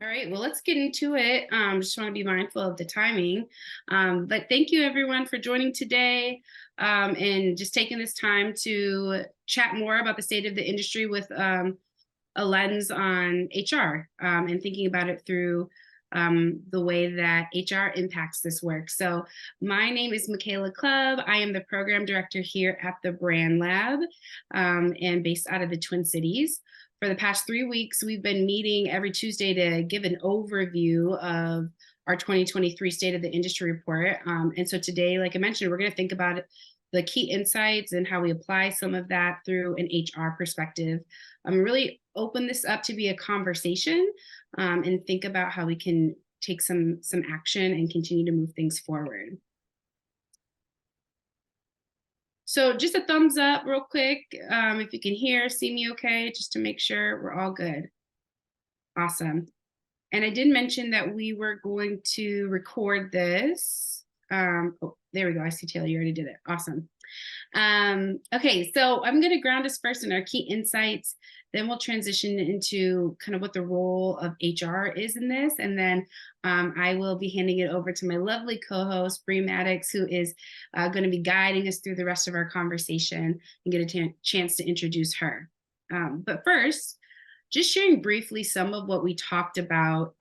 All right, well, let's get into it. Just want to be mindful of the timing. But thank you everyone for joining today and just taking this time to chat more about the state of the industry with a lens on HR and thinking about it through the way that HR impacts this work. So my name is Michaela Clubb. I am the program director here at the BrandLab and based out of the Twin Cities. For the past 3 weeks, we've been meeting every Tuesday to give an overview of our 2023 State of the Industry report. And so today, like I mentioned, we're going to think about the key insights and how we apply some of that through an HR perspective. Really open this up to be a conversation and think about how we can take some action and continue to move things forward. So just a thumbs up real quick if you can see me okay, just to make sure we're all good. Awesome. And I did mention that we were going to record this. Oh, there we go. I see Taylor, you already did it. Awesome. Okay, so I'm going to ground us first in our key insights. Then we'll transition into kind of what the role of HR is in this. And then I will be handing it over to my lovely co-host, Bree Maddox, who is going to be guiding us through the rest of our conversation and get a chance to introduce her. But first, just sharing briefly some of what we talked about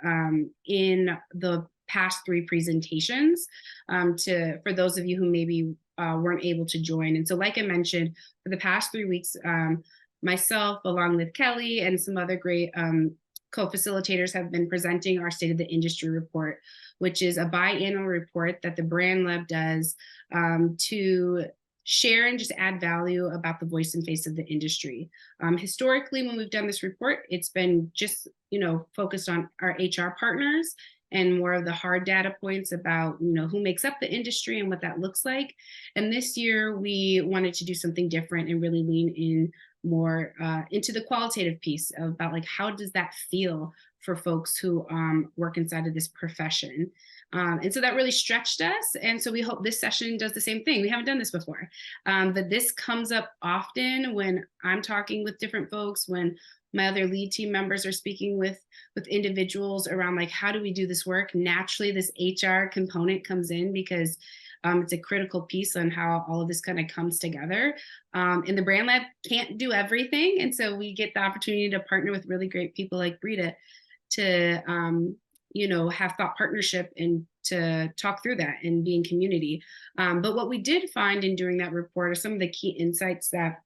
in the past 3 presentations for those of you who maybe weren't able to join. And so like I mentioned, for the past 3 weeks, myself, along with Kelly and some other great co-facilitators have been presenting our State of the Industry report, which is a biannual report that the BrandLab does to share and just add value about the voice and face of the industry. Historically, when we've done this report, it's been just, focused on our HR partners and more of the hard data points about, who makes up the industry and what that looks like. And this year, we wanted to do something different and really lean in more into the qualitative piece about like, how does that feel for folks who work inside of this profession? And so that really stretched us. And so we hope this session does the same thing. We haven't done this before, but this comes up often when I'm talking with different folks, when my other lead team members are speaking with individuals around like, how do we do this work? Naturally, this HR component comes in because it's a critical piece on how all of this kind of comes together. And the BrandLab can't do everything. And so we get the opportunity to partner with really great people like Bree to have thought partnership and to talk through that and be in community. But what we did find in doing that report are some of the key insights that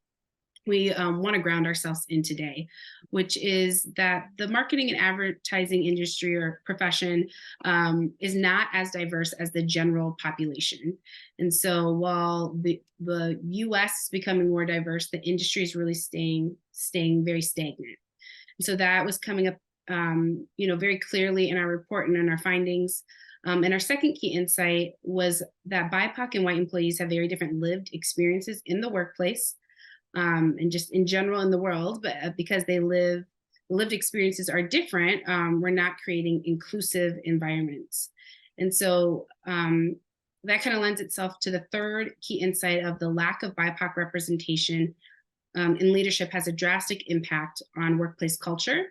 we want to ground ourselves in today, which is that the marketing and advertising industry or profession is not as diverse as the general population. And so while the US is becoming more diverse, the industry is really staying very stagnant. And so that was coming up very clearly in our report and in our findings. And our second key insight was that BIPOC and white employees have very different lived experiences in the workplace and just in general in the world, but because lived experiences are different, we're not creating inclusive environments. And so that kind of lends itself to the third key insight of the lack of BIPOC representation in leadership has a drastic impact on workplace culture.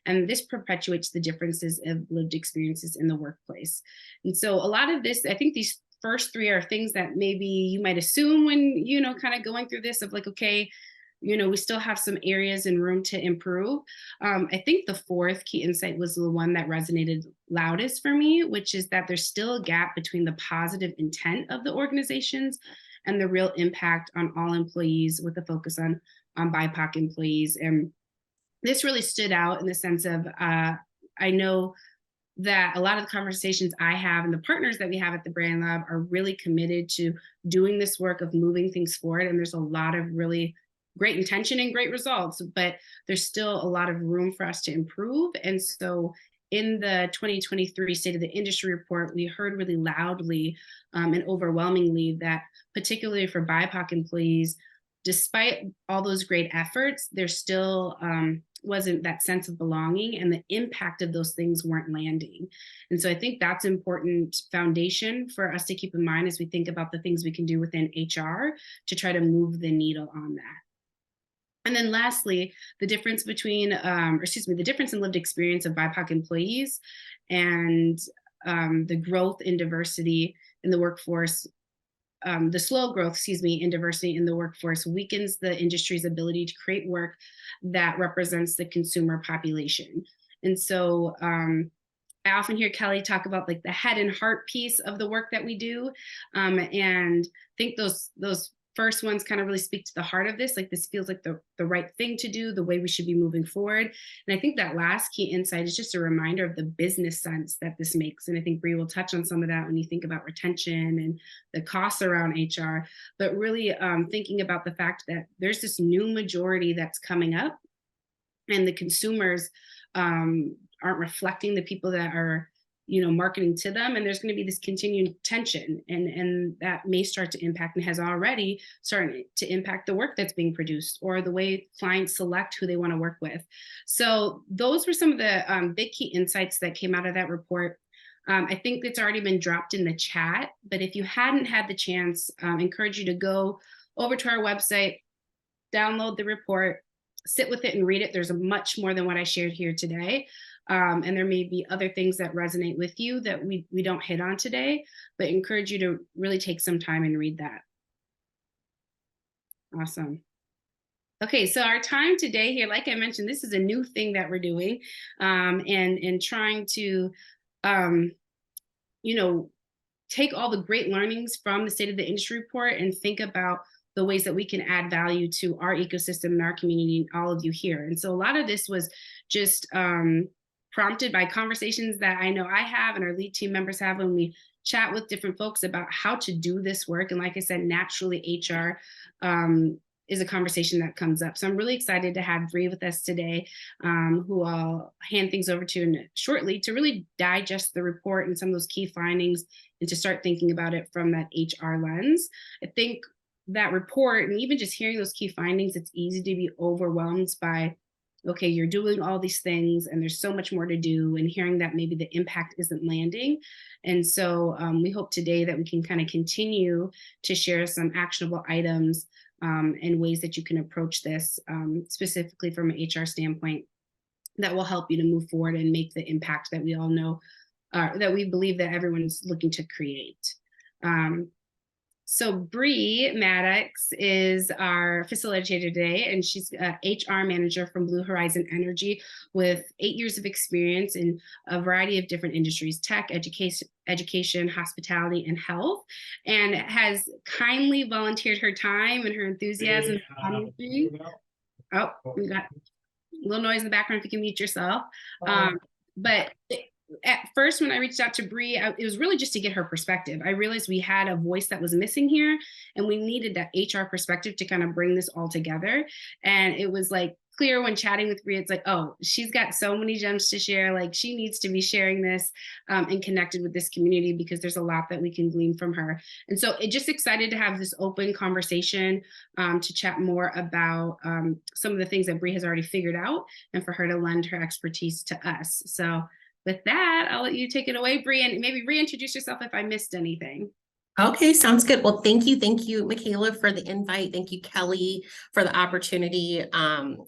And this perpetuates the differences of lived experiences in the workplace. And so a lot of this, I think these first 3 are things that maybe you might assume when, kind of going through this of like, okay, we still have some areas and room to improve. I think the fourth key insight was the one that resonated loudest for me, which is that there's still a gap between the positive intent of the organizations and the real impact on all employees with a focus on BIPOC employees. And this really stood out in the sense of, I know that a lot of the conversations I have and the partners that we have at the BrandLab are really committed to doing this work of moving things forward. And there's a lot of really great intention and great results, but there's still a lot of room for us to improve. And so in the 2023 State of the Industry report, we heard really loudly and overwhelmingly that particularly for BIPOC employees, despite all those great efforts, there still wasn't that sense of belonging, and the impact of those things weren't landing. And so I think that's important foundation for us to keep in mind as we think about the things we can do within HR to try to move the needle on that. And then lastly, the difference between, the difference in lived experience of BIPOC employees and the growth in diversity in the workforce, the slow growth, in diversity in the workforce weakens the industry's ability to create work that represents the consumer population. And so I often hear Kelly talk about like the head and heart piece of the work that we do, and think those first ones kind of really speak to the heart of this. Like this feels like the right thing to do, the way we should be moving forward. And I think that last key insight is just a reminder of the business sense that this makes. And I think Bree will touch on some of that when you think about retention and the costs around HR, but really thinking about the fact that there's this new majority that's coming up, and the consumers aren't reflecting the people that are marketing to them, and there's going to be this continued tension, and that may start to impact, and has already started to impact the work that's being produced or the way clients select who they want to work with. So those were some of the big key insights that came out of that report. I think it's already been dropped in the chat, but if you hadn't had the chance, I encourage you to go over to our website, download the report, sit with it and read it. There's much more than what I shared here today. And there may be other things that resonate with you that we don't hit on today, but encourage you to really take some time and read that. Awesome. Okay, so our time today here, like I mentioned, this is a new thing that we're doing, and trying to, take all the great learnings from the State of the Industry report and think about the ways that we can add value to our ecosystem and our community and all of you here. And so a lot of this was just prompted by conversations that I know I have and our lead team members have when we chat with different folks about how to do this work. And like I said, naturally HR is a conversation that comes up. So I'm really excited to have Bree with us today, who I'll hand things over to shortly to really digest the report and some of those key findings and to start thinking about it from that HR lens. I think that report, and even just hearing those key findings, it's easy to be overwhelmed by, okay, you're doing all these things and there's so much more to do, and hearing that maybe the impact isn't landing. And so we hope today that we can kind of continue to share some actionable items and ways that you can approach this specifically from an HR standpoint that will help you to move forward and make the impact that we all know, that we believe that everyone's looking to create. So Bree Maddox is our facilitator today, and she's an HR manager from Blue Horizon Energy with 8 years of experience in a variety of different industries: tech, education, hospitality, and health, and has kindly volunteered her time and her enthusiasm. Oh, we got a little noise in the background if you can mute yourself. But at first, when I reached out to Bree, it was really just to get her perspective. I realized we had a voice that was missing here, and we needed that HR perspective to kind of bring this all together. And it was like clear when chatting with Bree, it's like, oh, she's got so many gems to share. Like she needs to be sharing this and connected with this community, because there's a lot that we can glean from her. And so it just excited to have this open conversation to chat more about some of the things that Bree has already figured out, and for her to lend her expertise to us. So with that, I'll let you take it away, Bree, and maybe reintroduce yourself if I missed anything. Okay, sounds good. Well, thank you, Michaela, for the invite. Thank you, Kelly, for the opportunity.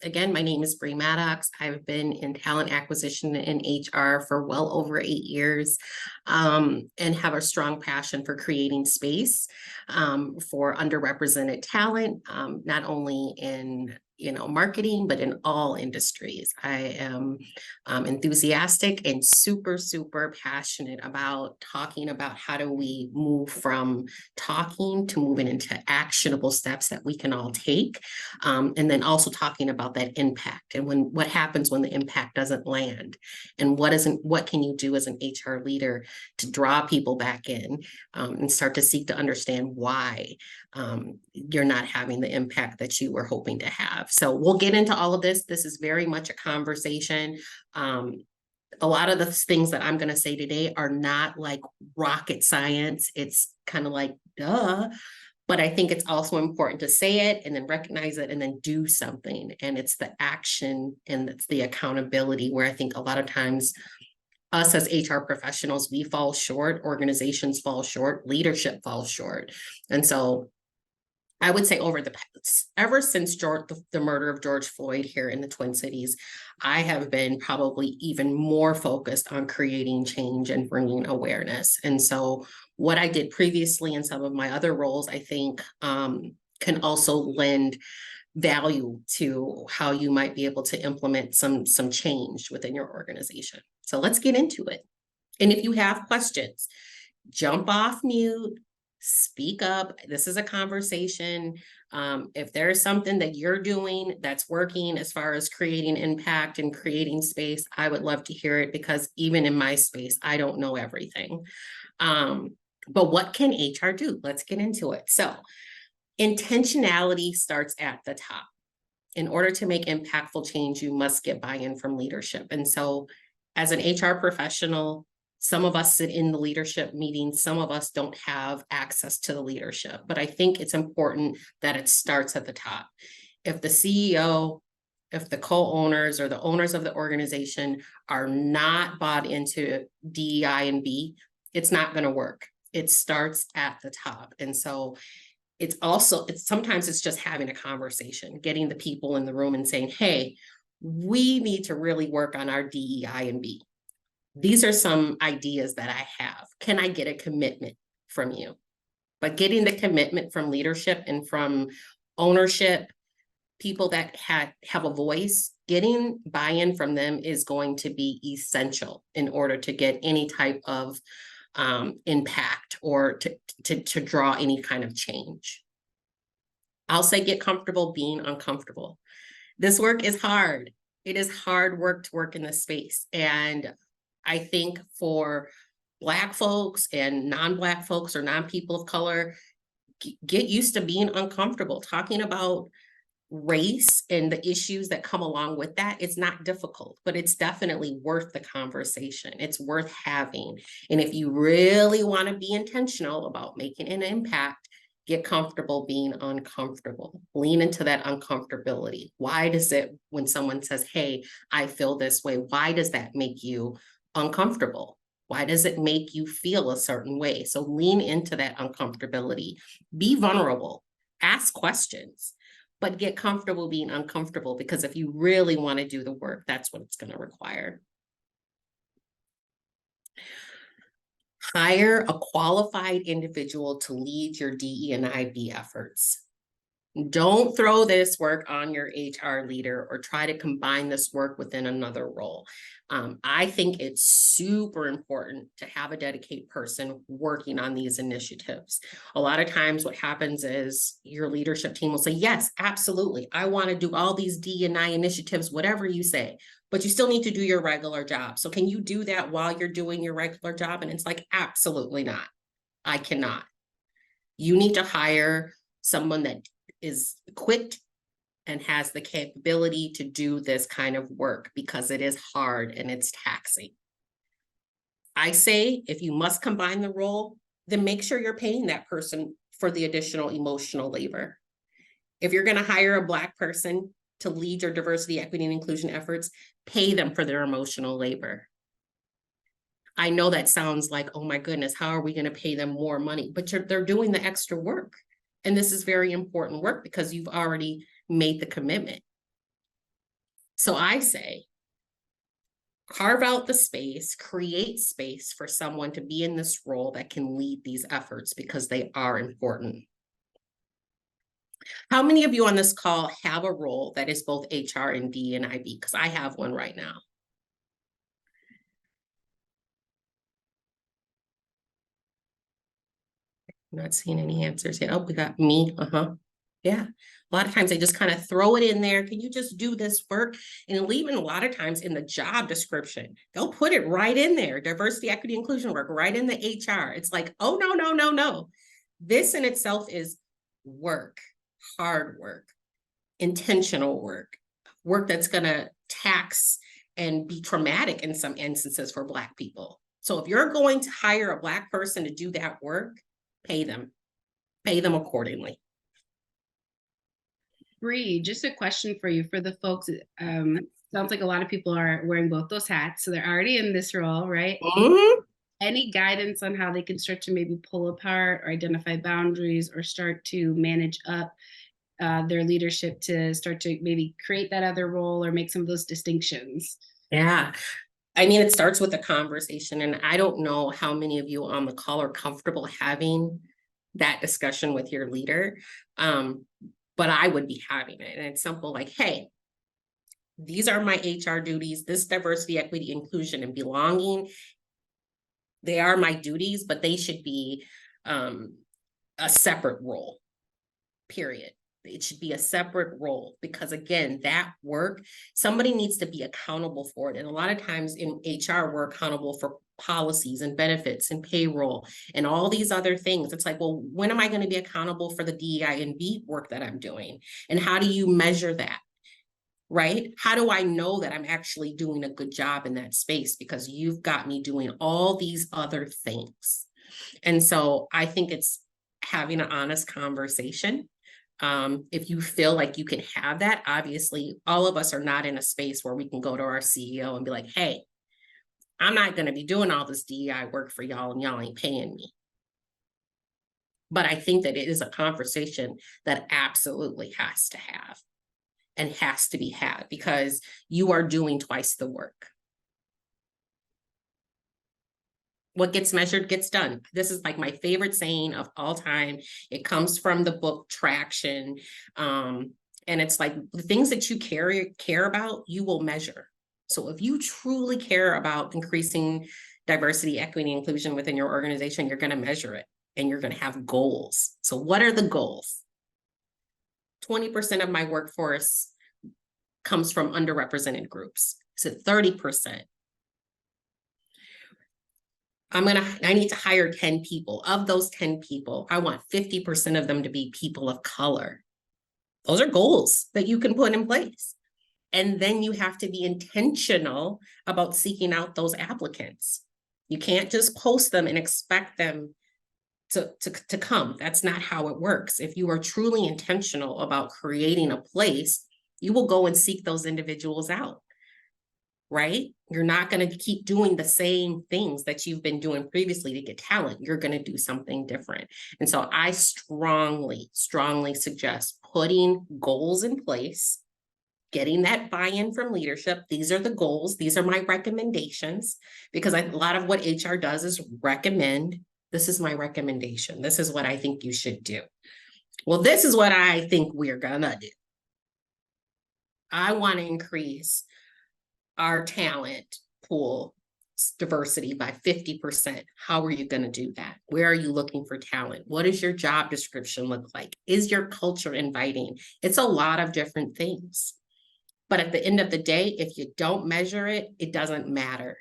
Again, my name is Bree Maddox. I've been in talent acquisition and HR for well over 8 years, and have a strong passion for creating space for underrepresented talent, not only in marketing, but in all industries. I am enthusiastic and super passionate about talking about how do we move from talking to moving into actionable steps that we can all take. And then also talking about that impact and what happens when the impact doesn't land, and what can you do as an HR leader to draw people back in and start to seek to understand why you're not having the impact that you were hoping to have. So we'll get into all of this. This is very much a conversation. A lot of the things that I'm going to say today are not like rocket science. It's kind of like, duh. But I think it's also important to say it and then recognize it and then do something. And it's the action and it's the accountability where I think a lot of times us as HR professionals, we fall short, organizations fall short, leadership falls short. And so I would say ever since the murder of George Floyd here in the Twin Cities, I have been probably even more focused on creating change and bringing awareness. And so what I did previously in some of my other roles, I think can also lend value to how you might be able to implement some change within your organization. So let's get into it. And if you have questions, jump off mute, speak up. This is a conversation. If there's something that you're doing that's working as far as creating impact and creating space, I would love to hear it, because even in my space, I don't know everything. But what can HR do? Let's get into it. So intentionality starts at the top. In order to make impactful change, you must get buy-in from leadership. And so as an HR professional, some of us sit in the leadership meetings, some of us don't have access to the leadership, but I think it's important that it starts at the top. If the CEO, if the co-owners or the owners of the organization are not bought into DEI&B, it's not going to work. It starts at the top. And so sometimes it's just having a conversation, getting the people in the room and saying, hey, we need to really work on our DEI&B. These are some ideas that I have. Can I get a commitment from you? But getting the commitment from leadership and from ownership, people that have a voice, getting buy-in from them is going to be essential in order to get any type of impact or to draw any kind of change. I'll say get comfortable being uncomfortable. This work is hard. It is hard work to work in this space. And I think for Black folks and non-Black folks or non-people of color, get used to being uncomfortable. Talking about race and the issues that come along with that, it's not difficult, but it's definitely worth the conversation. It's worth having. And if you really want to be intentional about making an impact, get comfortable being uncomfortable. Lean into that uncomfortability. Why does it, when someone says, hey, I feel this way, why does that make you uncomfortable? Why does it make you feel a certain way? So lean into that uncomfortability. Be vulnerable. Ask questions, but get comfortable being uncomfortable, because if you really want to do the work, that's what it's going to require. Hire a qualified individual to lead your DE&I&B efforts. Don't throw this work on your HR leader or try to combine this work within another role. I think it's super important to have a dedicated person working on these initiatives. A lot of times what happens is your leadership team will say, yes, absolutely. I want to do all these D&I initiatives, whatever you say, but you still need to do your regular job. So can you do that while you're doing your regular job? And it's like, absolutely not. I cannot. You need to hire someone that is equipped and has the capability to do this kind of work, because it is hard and it's taxing. I say, if you must combine the role, then make sure you're paying that person for the additional emotional labor. If you're going to hire a Black person to lead your diversity, equity, and inclusion efforts, pay them for their emotional labor. I know that sounds like, oh my goodness, how are we going to pay them more money? But they're doing the extra work. And this is very important work because you've already made the commitment. So I say, carve out the space, create space for someone to be in this role that can lead these efforts, because they are important. How many of you on this call have a role that is both HR and D&I&B? Because I have one right now. I'm not seeing any answers yet. Oh, we got me. Yeah. A lot of times they just kind of throw it in there. Can you just do this work? And even a lot of times in the job description, they'll put it right in there. Diversity, equity, inclusion work, right in the HR. It's like, oh, no, no, no, no. This in itself is work, hard work, intentional work, work that's going to tax and be traumatic in some instances for Black people. So if you're going to hire a Black person to do that work, pay them accordingly. Bree, just a question for you, for the folks. Sounds like a lot of people are wearing both those hats, so they're already in this role, right? Mm-hmm. any guidance on how they can start to maybe pull apart or identify boundaries or start to manage up their leadership to start to maybe create that other role or make some of those distinctions? Yeah. I mean, it starts with a conversation, and I don't know how many of you on the call are comfortable having that discussion with your leader. But I would be having it. And it's simple like, hey, these are my HR duties, this diversity, equity, inclusion, and belonging. They are my duties, but they should be a separate role, period. It should be a separate role because, again, that work, somebody needs to be accountable for it. And a lot of times in HR, we're accountable for policies and benefits and payroll and all these other things. It's like, well, when am I going to be accountable for the DEI&B work that I'm doing? And how do you measure that? Right? How do I know that I'm actually doing a good job in that space? Because you've got me doing all these other things. And so I think it's having an honest conversation. If you feel like you can have that, obviously, all of us are not in a space where we can go to our CEO and be like, hey, I'm not going to be doing all this DEI work for y'all and y'all ain't paying me. But I think that it is a conversation that absolutely has to have and has to be had because you are doing twice the work. What gets measured gets done. This is like my favorite saying of all time. It comes from the book Traction. And it's like the things that you care about, you will measure. So if you truly care about increasing diversity, equity, and inclusion within your organization, you're going to measure it and you're going to have goals. So what are the goals? 20% of my workforce comes from underrepresented groups. So 30%. I need to hire 10 people. Of those 10 people, I want 50% of them to be people of color. Those are goals that you can put in place. And then you have to be intentional about seeking out those applicants. You can't just post them and expect them to come. That's not how it works. If you are truly intentional about creating a place, you will go and seek those individuals out, right? You're not going to keep doing the same things that you've been doing previously to get talent. You're going to do something different. And so I strongly, strongly suggest putting goals in place, getting that buy-in from leadership. These are the goals. These are my recommendations, because a lot of what HR does is recommend. This is my recommendation. This is what I think you should do. Well, this is what I think we're going to do. I want to increase our talent pool diversity by 50%. How are you going to do that? Where are you looking for talent? What does your job description look like? Is your culture inviting? It's a lot of different things. But at the end of the day, if you don't measure it, it doesn't matter.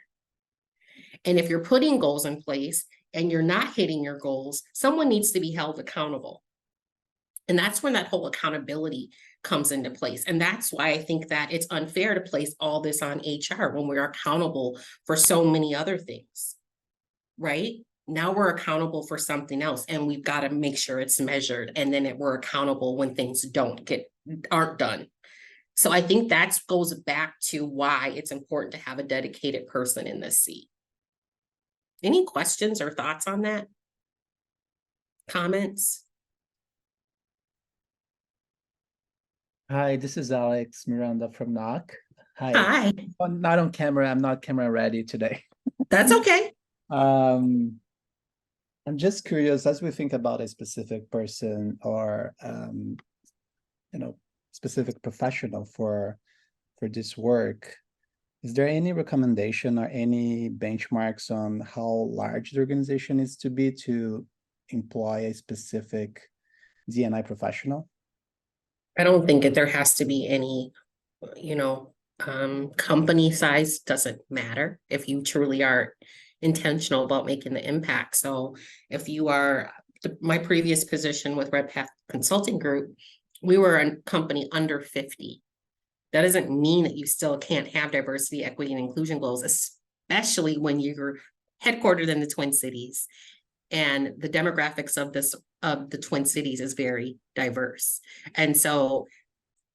And if you're putting goals in place and you're not hitting your goals, someone needs to be held accountable. And that's when that whole accountability comes into place. And that's why I think that it's unfair to place all this on HR when we're accountable for so many other things, right? Now we're accountable for something else, and we've got to make sure it's measured, and then we're accountable when things aren't done. So I think that goes back to why it's important to have a dedicated person in this seat. Any questions or thoughts on that? Comments? Hi, this is Alex Miranda from NOC. Hi. Hi. Not on camera. I'm not camera ready today. That's okay. I'm just curious, as we think about a specific person or specific professional for this work, is there any recommendation or any benchmarks on how large the organization is to be to employ a specific D&I professional? I don't think that there has to be any, company size doesn't matter if you truly are intentional about making the impact. So if you are, my previous position with Red Path Consulting Group, we were a company under 50. That doesn't mean that you still can't have diversity, equity, and inclusion goals, especially when you're headquartered in the Twin Cities. And the demographics of the Twin Cities is very diverse. And so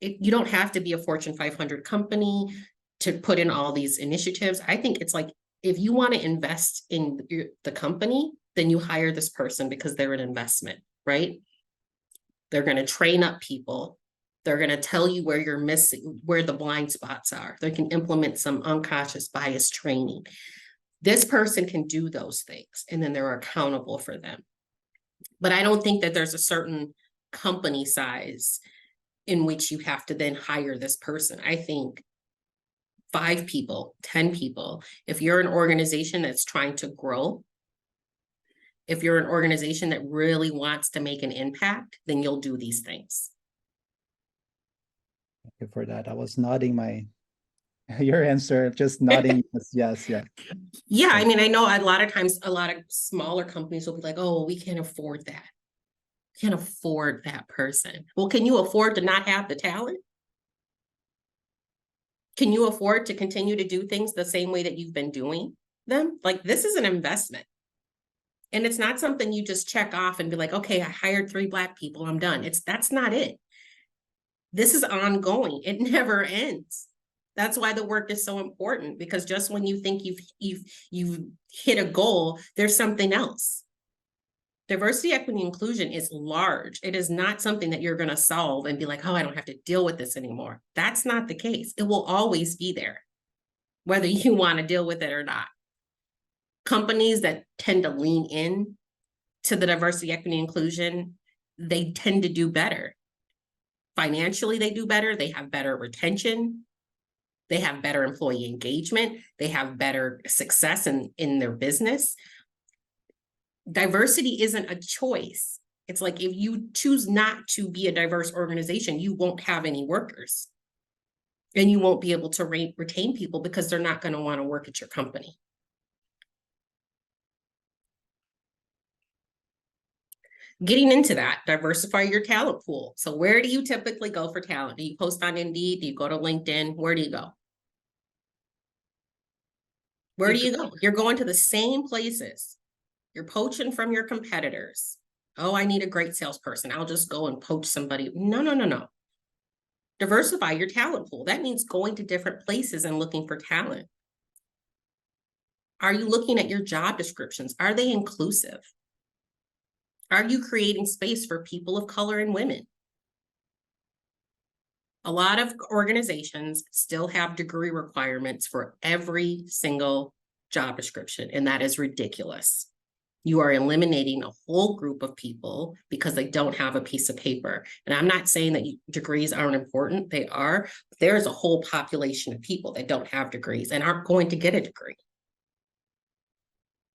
you don't have to be a Fortune 500 company to put in all these initiatives. I think it's like if you want to invest in the company, then you hire this person because they're an investment, right? They're going to train up people. They're going to tell you where you're missing, where the blind spots are. They can implement some unconscious bias training. This person can do those things, and then they're accountable for them. But I don't think that there's a certain company size in which you have to then hire this person. I think 5 people, 10 people, if you're an organization that's trying to grow, if you're an organization that really wants to make an impact, then you'll do these things. Thank you for that. I was nodding your answer, just nodding. Yes. Yeah, I mean, I know a lot of times, a lot of smaller companies will be like, oh, we can't afford that. We can't afford that person. Well, can you afford to not have the talent? Can you afford to continue to do things the same way that you've been doing them? Like, this is an investment. And it's not something you just check off and be like, okay, I hired 3 Black people, I'm done. That's not it. This is ongoing. It never ends. That's why the work is so important, because just when you think you've hit a goal, there's something else. Diversity, equity, inclusion is large. It is not something that you're going to solve and be like, oh, I don't have to deal with this anymore. That's not the case. It will always be there, whether you want to deal with it or not. Companies that tend to lean in to the diversity, equity, inclusion, they tend to do better. Financially, they do better. They have better retention. They have better employee engagement. They have better success in their business. Diversity isn't a choice. It's like, if you choose not to be a diverse organization, you won't have any workers. And you won't be able to retain people because they're not going to want to work at your company. Getting into that, diversify your talent pool. So where do you typically go for talent? Do you post on Indeed? Do you go to LinkedIn? Where do you go? Where do you go? You're going to the same places. You're poaching from your competitors. Oh, I need a great salesperson. I'll just go and poach somebody. No. Diversify your talent pool. That means going to different places and looking for talent. Are you looking at your job descriptions? Are they inclusive? Are you creating space for people of color and women? A lot of organizations still have degree requirements for every single job description, and that is ridiculous. You are eliminating a whole group of people because they don't have a piece of paper. And I'm not saying that degrees aren't important. They are. But there is a whole population of people that don't have degrees and aren't going to get a degree.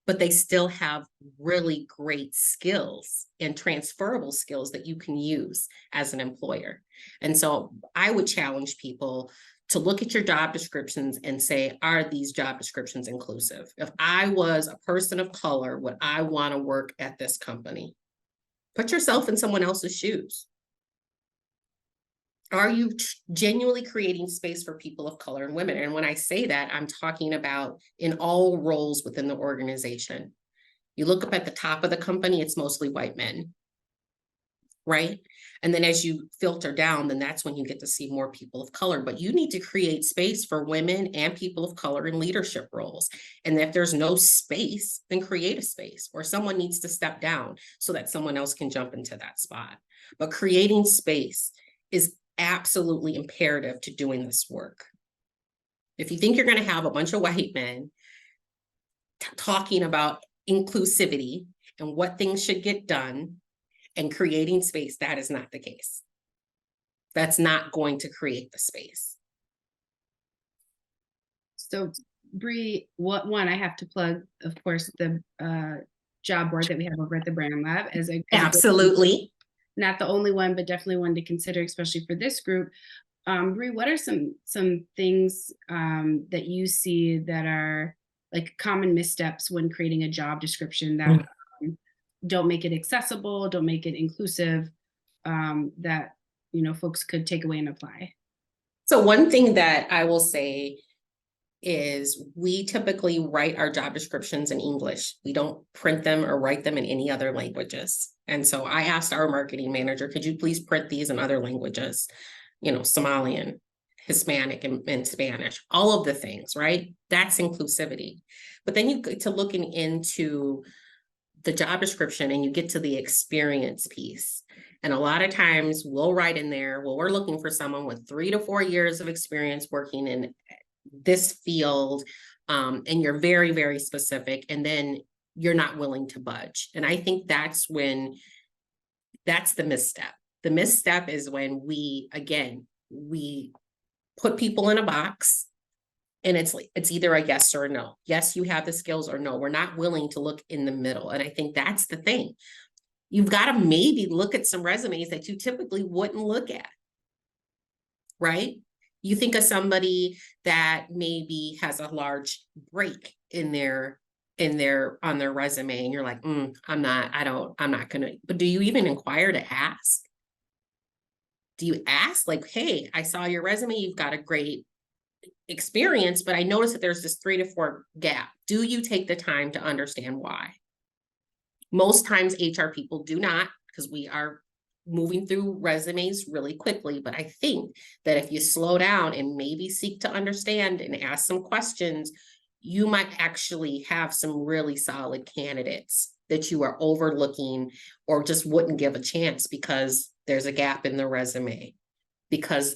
But they still have really great skills and transferable skills that you can use as an employer. And so I would challenge people to look at your job descriptions and say, are these job descriptions inclusive? If I was a person of color, would I want to work at this company? Put yourself in someone else's shoes. Are you genuinely creating space for people of color and women? And when I say that, I'm talking about in all roles within the organization. You look up at the top of the company, it's mostly white men, right? And then as you filter down, then that's when you get to see more people of color. But you need to create space for women and people of color in leadership roles. And if there's no space, then create a space, or someone needs to step down so that someone else can jump into that spot. But creating space is absolutely imperative to doing this work. If you think you're going to have a bunch of white men talking about inclusivity and what things should get done and creating space, that is not the case. That's not going to create the space. So Bree, I have to plug, of course, the job board that we have over at the BrandLab as a absolutely. Not the only one, but definitely one to consider, especially for this group. Bree, what are some things that you see that are like common missteps when creating a job description that don't make it accessible, don't make it inclusive, that folks could take away and apply? So one thing that I will say is we typically write our job descriptions in English. We don't print them or write them in any other languages. And so I asked our marketing manager, could you please print these in other languages, Somalian? Hispanic and Spanish, all of the things, right? That's inclusivity. But then you get to looking into the job description and you get to the experience piece. And a lot of times we'll write in there, well, we're looking for someone with 3 to 4 years of experience working in this field. And you're very, very specific. And then you're not willing to budge. And I think that's the misstep. The misstep is when we put people in a box and it's either a yes or a no. Yes, you have the skills, or no, we're not willing to look in the middle. And I think that's the thing. You've got to maybe look at some resumes that you typically wouldn't look at, right? You think of somebody that maybe has a large break on their resume, and you're like, I'm not gonna, but do you even inquire to ask? Do you ask, like, hey, I saw your resume, you've got a great experience, but I noticed that there's this 3 to 4 gap. Do you take the time to understand why? Most times HR people do not, because we are moving through resumes really quickly. But I think that if you slow down and maybe seek to understand and ask some questions, you might actually have some really solid candidates that you are overlooking or just wouldn't give a chance because there's a gap in the resume, because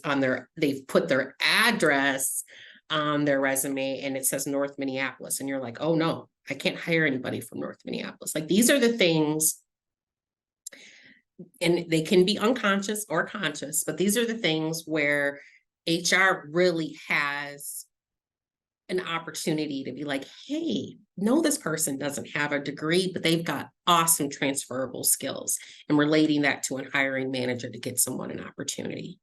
they've put their address on their resume and it says North Minneapolis, and you're like, oh no, I can't hire anybody from North Minneapolis. Like, these are the things, and they can be unconscious or conscious, but these are the things where HR really has an opportunity to be like, hey, no, this person doesn't have a degree, but they've got awesome transferable skills, and relating that to a hiring manager to get someone an opportunity.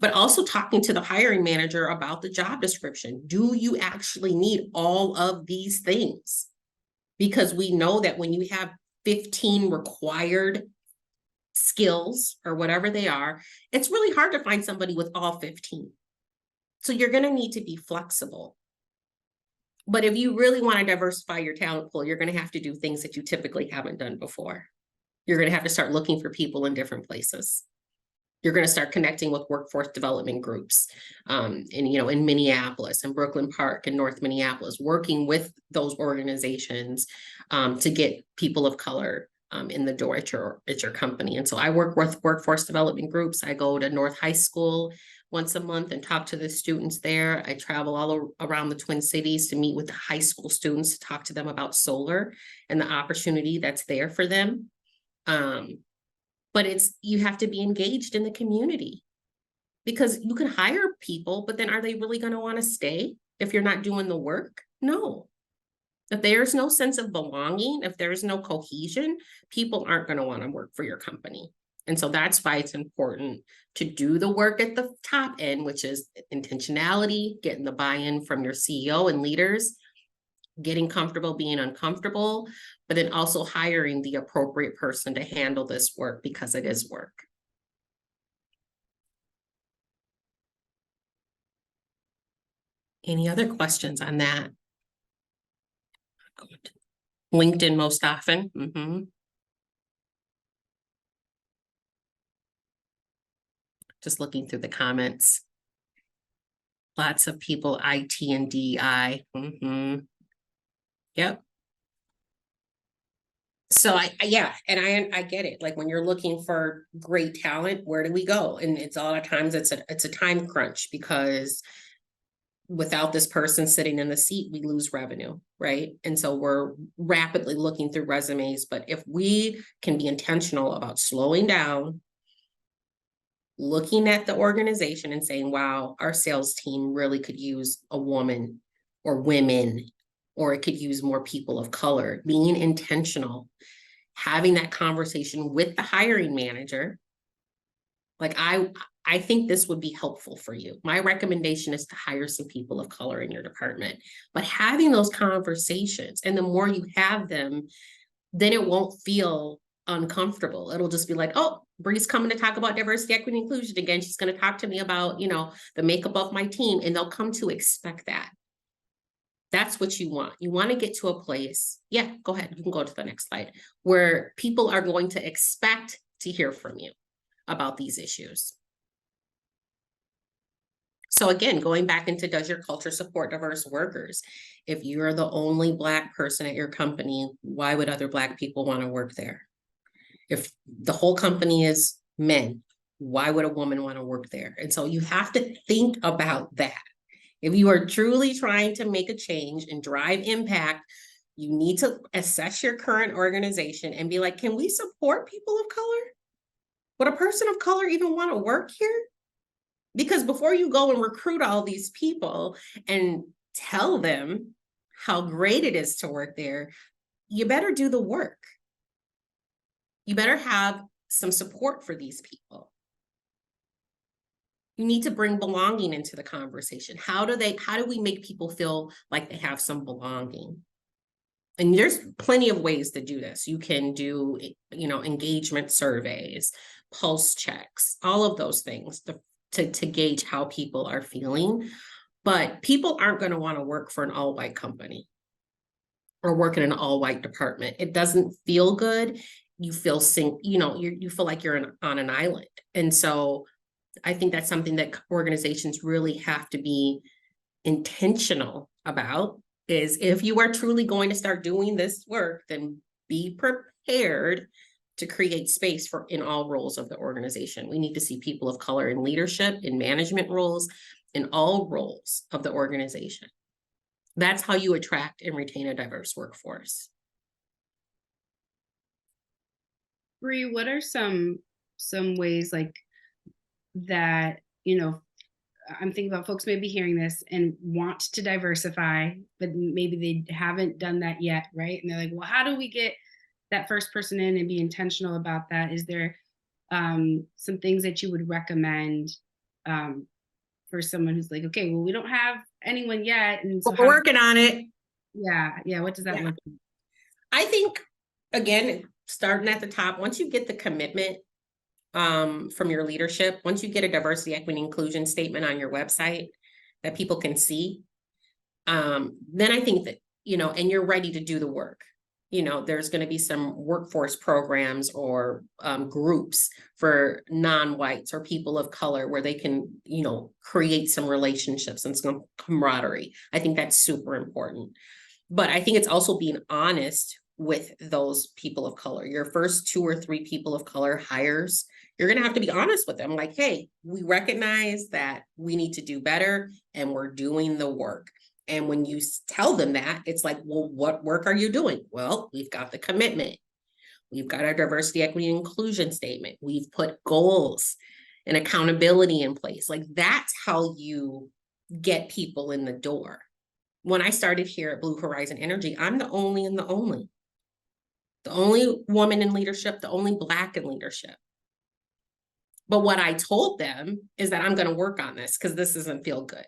But also talking to the hiring manager about the job description. Do you actually need all of these things? Because we know that when you have 15 required skills or whatever they are, it's really hard to find somebody with all 15. So you're going to need to be flexible. But if you really want to diversify your talent pool, you're going to have to do things that you typically haven't done before. You're going to have to start looking for people in different places. You're going to start connecting with workforce development groups in Minneapolis and Brooklyn Park and North Minneapolis, working with those organizations to get people of color in the door at your company. And so I work with workforce development groups. I go to North High School once a month and talk to the students there. I travel all around the Twin Cities to meet with the high school students, to talk to them about solar and the opportunity that's there for them. But you have to be engaged in the community, because you can hire people, but then are they really going to want to stay if you're not doing the work? No. If there's no sense of belonging, if there's no cohesion, people aren't going to want to work for your company. And so that's why it's important to do the work at the top end, which is intentionality, getting the buy-in from your CEO and leaders, getting comfortable being uncomfortable, but then also hiring the appropriate person to handle this work, because it is work. Any other questions on that? LinkedIn most often. Just looking through the comments. Lots of people, IT and DEI. Yep. So I get it. Like, when you're looking for great talent, where do we go? And it's a lot of times it's a time crunch, because without this person sitting in the seat, we lose revenue, right? And so we're rapidly looking through resumes. But if we can be intentional about slowing down, looking at the organization and saying, wow, our sales team really could use a woman or women, or it could use more people of color, being intentional, having that conversation with the hiring manager. Like, I think this would be helpful for you. My recommendation is to hire some people of color in your department, but having those conversations, and the more you have them, then it won't feel uncomfortable. It'll just be like, oh, Bree's coming to talk about diversity, equity, and inclusion again. She's going to talk to me about, the makeup of my team, and they'll come to expect that. That's what you want. You want to get to a place. Yeah, go ahead. You can go to the next slide, where people are going to expect to hear from you about these issues. So again, going back into, does your culture support diverse workers? If you're the only Black person at your company, why would other Black people want to work there? If the whole company is men, why would a woman want to work there? And so you have to think about that. If you are truly trying to make a change and drive impact, you need to assess your current organization and be like, can we support people of color? Would a person of color even want to work here? Because before you go and recruit all these people and tell them how great it is to work there, you better do the work. You better have some support for these people. You need to bring belonging into the conversation. How do we make people feel like they have some belonging? And there's plenty of ways to do this. You can do, engagement surveys, pulse checks, all of those things to gauge how people are feeling. But people aren't going to want to work for an all-white company or work in an all-white department. It doesn't feel good. You feel you feel like you're on an island. And so I think that's something that organizations really have to be intentional about, is if you are truly going to start doing this work, then be prepared to create space in all roles of the organization. We need to see people of color in leadership, in management roles, in all roles of the organization. That's how you attract and retain a diverse workforce. Bree, what are some ways like that, I'm thinking about folks maybe hearing this and want to diversify, but maybe they haven't done that yet, right? And they're like, well, how do we get that first person in and be intentional about that? Is there some things that you would recommend for someone who's like, okay, well, we don't have anyone yet, and so we're working on it. Yeah. What does that look like? I think, again, starting at the top, once you get the commitment from your leadership, once you get a diversity, equity, inclusion statement on your website that people can see, then I think that, and you're ready to do the work. There's going to be some workforce programs or groups for non-whites or people of color where they can, create some relationships and some camaraderie. I think that's super important. But I think it's also being honest with those people of color. Your first 2 or 3 people of color hires, you're going to have to be honest with them. Like, hey, we recognize that we need to do better and we're doing the work. And when you tell them that, it's like, well, what work are you doing? Well, we've got the commitment. We've got our diversity, equity, and inclusion statement. We've put goals and accountability in place. Like, that's how you get people in the door. When I started here at Blue Horizon Energy, I'm the only woman in leadership, the only Black in leadership. But what I told them is that I'm going to work on this because this doesn't feel good.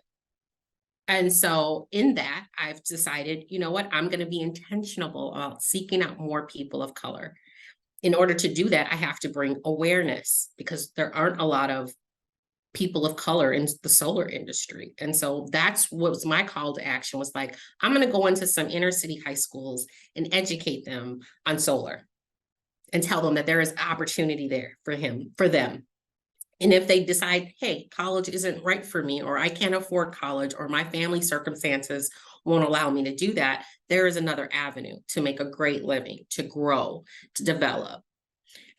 And so in that, I've decided, you know what, I'm going to be intentional about seeking out more people of color. In order to do that, I have to bring awareness because there aren't a lot of people of color in the solar industry. And so that's what was my call to action, was like, I'm going to go into some inner city high schools and educate them on solar and tell them that there is opportunity there for them. And if they decide, hey, college isn't right for me, or I can't afford college, or my family circumstances won't allow me to do that, there is another avenue to make a great living, to grow, to develop.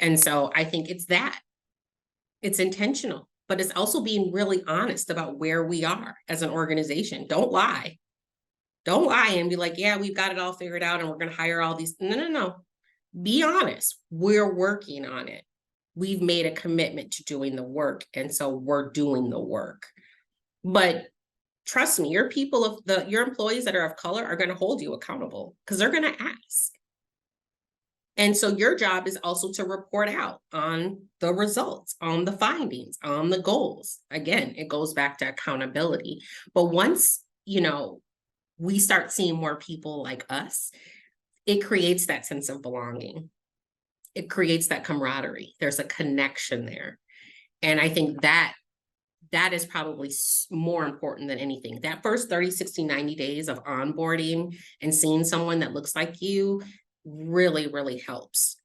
And so I think it's intentional, but it's also being really honest about where we are as an organization. Don't lie and be like, yeah, we've got it all figured out and we're going to hire all these. No. Be honest. We're working on it. We've made a commitment to doing the work. And so we're doing the work. But trust me, your employees that are of color are going to hold you accountable because they're going to ask. And so your job is also to report out on the results, on the findings, on the goals. Again, it goes back to accountability. But once, we start seeing more people like us, it creates that sense of belonging. It creates that camaraderie. There's a connection there. And I think that is probably more important than anything. That first 30, 60, 90 days of onboarding and seeing someone that looks like you really, really helps.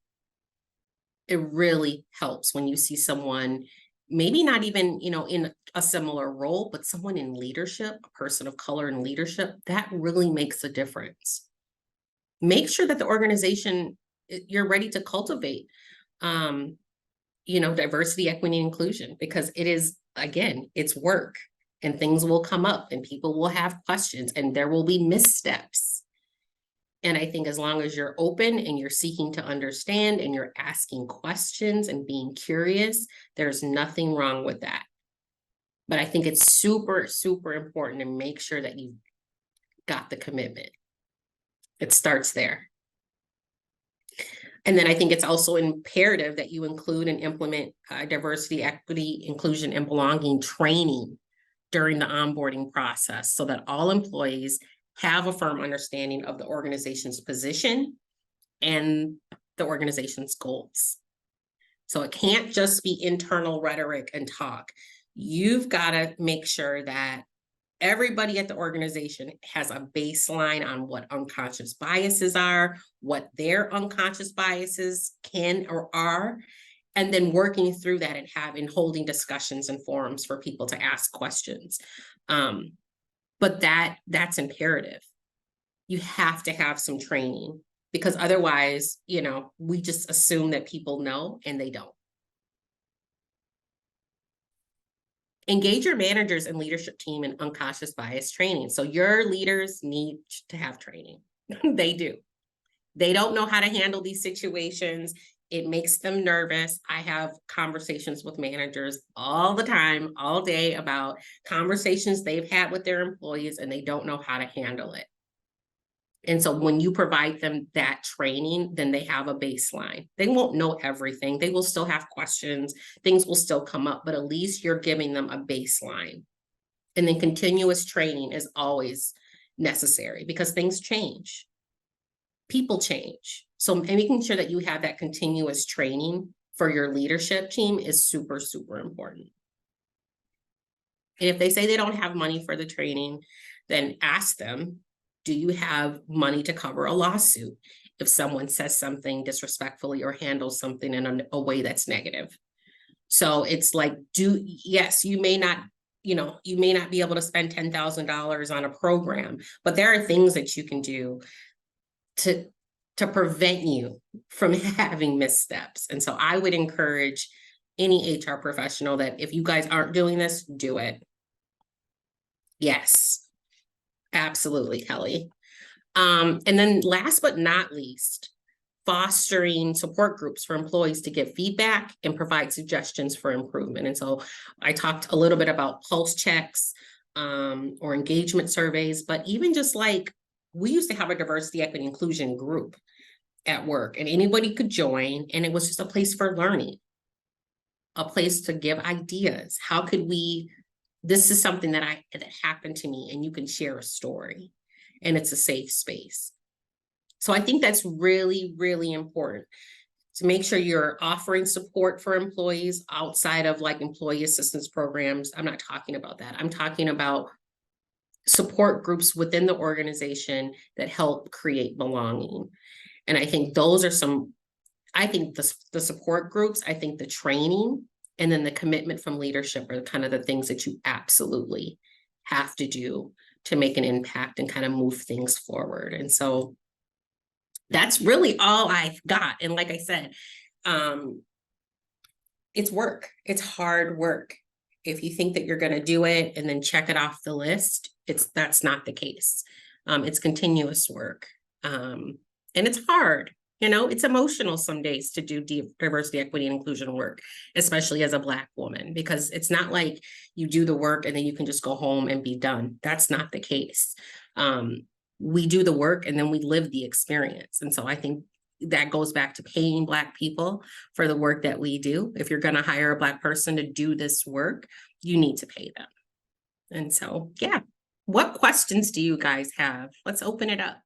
It really helps when you see someone, maybe not even, in a similar role, but someone in leadership, a person of color in leadership, that really makes a difference. Make sure that the organization, you're ready to cultivate, diversity, equity, and inclusion, because it is, again, it's work, and things will come up and people will have questions and there will be missteps. And I think as long as you're open and you're seeking to understand and you're asking questions and being curious, there's nothing wrong with that. But I think it's super, super important to make sure that you've got the commitment. It starts there. And then I think it's also imperative that you include and implement diversity, equity, inclusion, and belonging training during the onboarding process so that all employees have a firm understanding of the organization's position and the organization's goals. So it can't just be internal rhetoric and talk. You've got to make sure that everybody at the organization has a baseline on what unconscious biases are, what their unconscious biases can or are, and then working through that and holding discussions and forums for people to ask questions. But that's imperative. You have to have some training, because otherwise, we just assume that people know and they don't. Engage your managers and leadership team in unconscious bias training. So your leaders need to have training. They do. They don't know how to handle these situations. It makes them nervous. I have conversations with managers all the time, all day, about conversations they've had with their employees and they don't know how to handle it. And so when you provide them that training, then they have a baseline. They won't know everything. They will still have questions. Things will still come up, but at least you're giving them a baseline. And then continuous training is always necessary because things change. People change. So making sure that you have that continuous training for your leadership team is super, super important. And if they say they don't have money for the training, then ask them, do you have money to cover a lawsuit if someone says something disrespectfully or handles something in a way that's negative? So it's like, yes, you may not be able to spend $10,000 on a program, but there are things that you can do to prevent you from having missteps. And so I would encourage any HR professional that if you guys aren't doing this, do it. Yes, absolutely, Kelly. And then last but not least, fostering support groups for employees to give feedback and provide suggestions for improvement. And so I talked a little bit about pulse checks or engagement surveys, but even just like we used to have a diversity, equity, inclusion group at work, and anybody could join, and it was just a place for learning, a place to give ideas. How could this is something that happened to me, and you can share a story, and it's a safe space. So I think that's really, really important to make sure you're offering support for employees outside of like employee assistance programs. I'm not talking about that. I'm talking about support groups within the organization that help create belonging. And I think those are I think the support groups, I think the training, and then the commitment from leadership are kind of the things that you absolutely have to do to make an impact and kind of move things forward. And so that's really all I've got. And like I said, it's work. It's hard work. If you think that you're going to do it and then check it off the list, that's not the case. It's continuous work. And it's hard, it's emotional some days to do diversity, equity, and inclusion work, especially as a Black woman, because it's not like you do the work and then you can just go home and be done. That's not the case. We do the work and then we live the experience. And so I think that goes back to paying Black people for the work that we do. If you're going to hire a Black person to do this work, you need to pay them. And so, yeah. What questions do you guys have? Let's open it up.